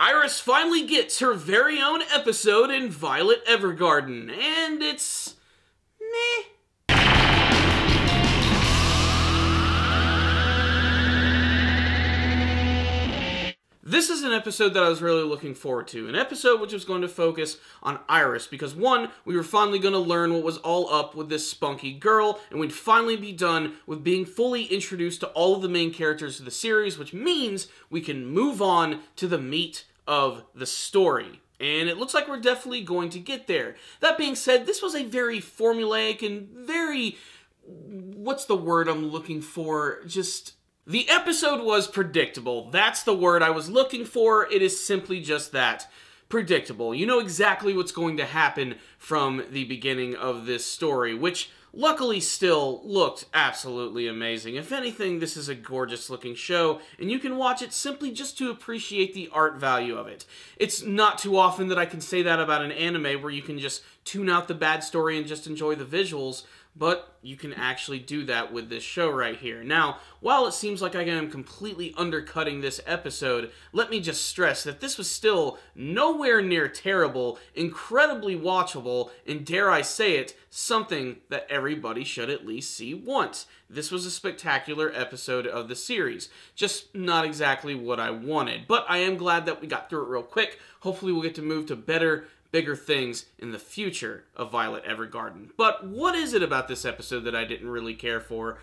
Iris finally gets her very own episode in Violet Evergarden, and it's meh. This is an episode that I was really looking forward to. An episode which was going to focus on Iris, because one, we were finally going to learn what was all up with this spunky girl, and we'd finally be done with being fully introduced to all of the main characters of the series, which means we can move on to the meat of the story. And it looks like we're definitely going to get there. That being said, this was a very formulaic and very... what's the word I'm looking for? The episode was predictable. That's the word I was looking for. It is simply just that. Predictable. You know exactly what's going to happen from the beginning of this story, which luckily still looked absolutely amazing. If anything, this is a gorgeous looking show, and you can watch it simply just to appreciate the art value of it. It's not too often that I can say that about an anime where you can just tune out the bad story and just enjoy the visuals, but you can actually do that with this show right here. Now, while it seems like I am completely undercutting this episode, let me just stress that this was still nowhere near terrible, incredibly watchable, and dare I say it, something that everybody should at least see once. This was a spectacular episode of the series. Just not exactly what I wanted, but I am glad that we got through it real quick. Hopefully we'll get to move to better, bigger things in the future of Violet Evergarden. But what is it about this episode that I didn't really care for?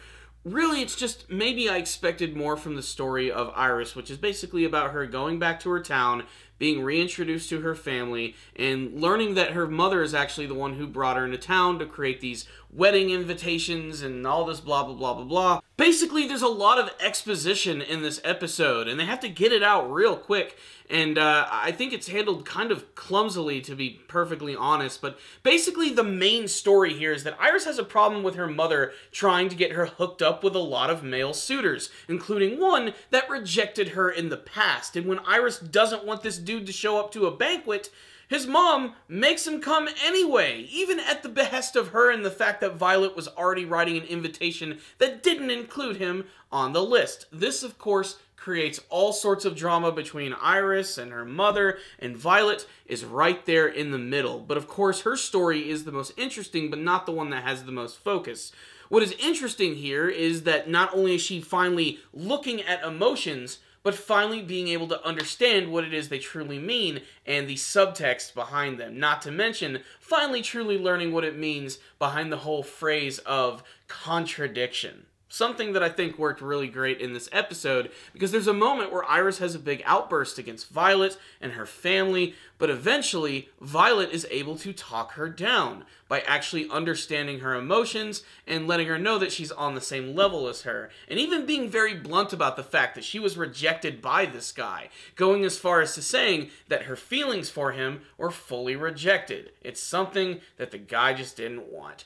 Really, it's just maybe I expected more from the story of Iris, which is basically about her going back to her town, being reintroduced to her family, and learning that her mother is actually the one who brought her into town to create these wedding invitations and all this blah blah blah blah blah. Basically, there's a lot of exposition in this episode, and they have to get it out real quick, and I think it's handled kind of clumsily, to be perfectly honest, but basically the main story here is that Iris has a problem with her mother trying to get her hooked up with a lot of male suitors, including one that rejected her in the past, and when Iris doesn't want this dude to show up to a banquet, his mom makes him come anyway, even at the behest of her and the fact that Violet was already writing an invitation that didn't include him on the list. This, of course, creates all sorts of drama between Iris and her mother, and Violet is right there in the middle. But of course, her story is the most interesting, but not the one that has the most focus. What is interesting here is that not only is she finally looking at emotions, but finally being able to understand what it is they truly mean and the subtext behind them. Not to mention, finally truly learning what it means behind the whole phrase of contradiction. Something that I think worked really great in this episode, because there's a moment where Iris has a big outburst against Violet and her family, but eventually Violet is able to talk her down by actually understanding her emotions and letting her know that she's on the same level as her, and even being very blunt about the fact that she was rejected by this guy, going as far as to saying that her feelings for him were fully rejected. It's something that the guy just didn't want.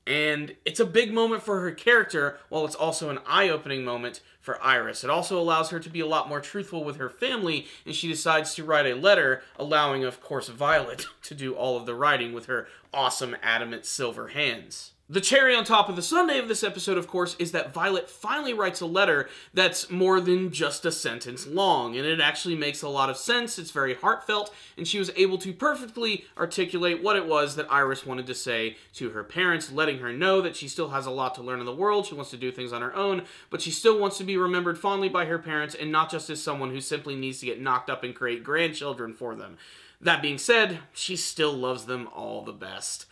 And it's a big moment for her character, while it's also an eye-opening moment for Iris. It also allows her to be a lot more truthful with her family, and she decides to write a letter, allowing, of course, Violet to do all of the writing with her awesome adamant silver hands. The cherry on top of the sundae of this episode, of course, is that Violet finally writes a letter that's more than just a sentence long, and it actually makes a lot of sense. It's very heartfelt, and she was able to perfectly articulate what it was that Iris wanted to say to her parents, letting her know that she still has a lot to learn in the world, she wants to do things on her own, but she still wants to be remembered fondly by her parents, and not just as someone who simply needs to get knocked up and create grandchildren for them. That being said, she still loves them all the best.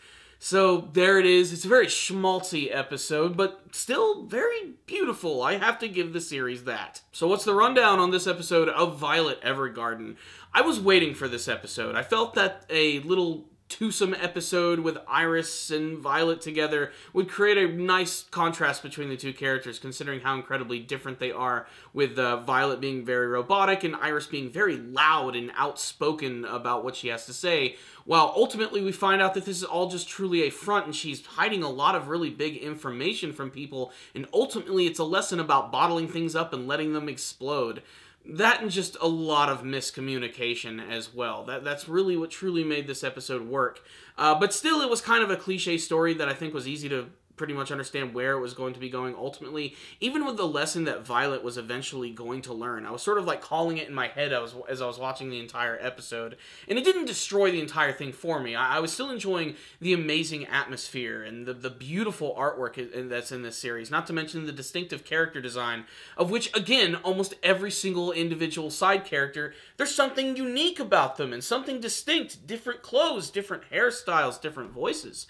So there it is. It's a very schmaltzy episode, but still very beautiful. I have to give the series that. So what's the rundown on this episode of Violet Evergarden? I was waiting for this episode. I felt that a little twosome episode with Iris and Violet together would create a nice contrast between the two characters, considering how incredibly different they are, with Violet being very robotic and Iris being very loud and outspoken about what she has to say, while ultimately we find out that this is all just truly a front and she's hiding a lot of really big information from people, and ultimately it's a lesson about bottling things up and letting them explode. That and just a lot of miscommunication as well. That's really what truly made this episode work. But still, it was kind of a cliche story that I think was easy to pretty much understand where it was going to be going ultimately. Even with the lesson that Violet was eventually going to learn, I was sort of like calling it in my head as I was watching the entire episode. And it didn't destroy the entire thing for me. I was still enjoying the amazing atmosphere and the beautiful artwork that's in this series, not to mention the distinctive character design, of which, again, almost every single individual side character, there's something unique about them and something distinct, different clothes, different hairstyles, different voices.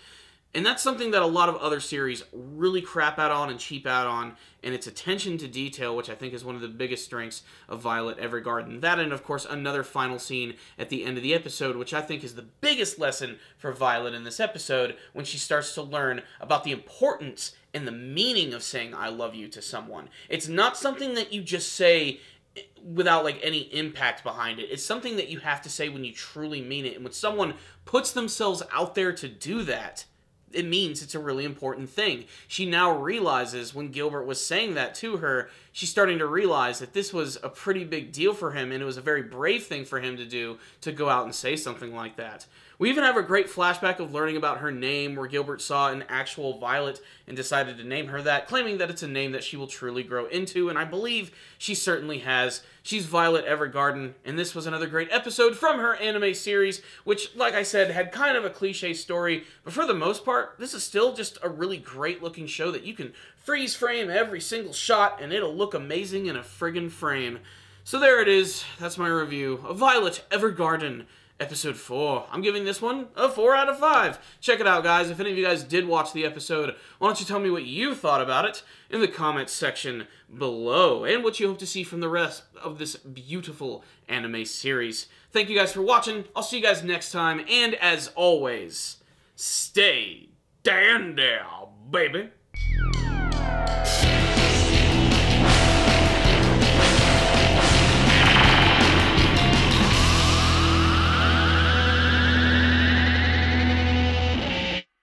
And that's something that a lot of other series really crap out on and cheap out on, and its attention to detail, which I think is one of the biggest strengths of Violet Evergarden. That and, of course, another final scene at the end of the episode, which I think is the biggest lesson for Violet in this episode, when she starts to learn about the importance and the meaning of saying I love you to someone. It's not something that you just say without like any impact behind it. It's something that you have to say when you truly mean it, and when someone puts themselves out there to do that, it means it's a really important thing. She now realizes, when Gilbert was saying that to her, she's starting to realize that this was a pretty big deal for him, and it was a very brave thing for him to do, to go out and say something like that. We even have a great flashback of learning about her name, where Gilbert saw an actual Violet and decided to name her that, claiming that it's a name that she will truly grow into, and I believe she certainly has. She's Violet Evergarden, and this was another great episode from her anime series, which, like I said, had kind of a cliche story, but for the most part, this is still just a really great-looking show that you can freeze frame every single shot, and it'll look amazing in a friggin' frame. So there it is. That's my review of Violet Evergarden, Episode 4. I'm giving this one a 4 out of 5. Check it out, guys. If any of you guys did watch the episode, why don't you tell me what you thought about it in the comments section below, and what you hope to see from the rest of this beautiful anime series. Thank you guys for watching. I'll see you guys next time, and as always, stay dandy, baby.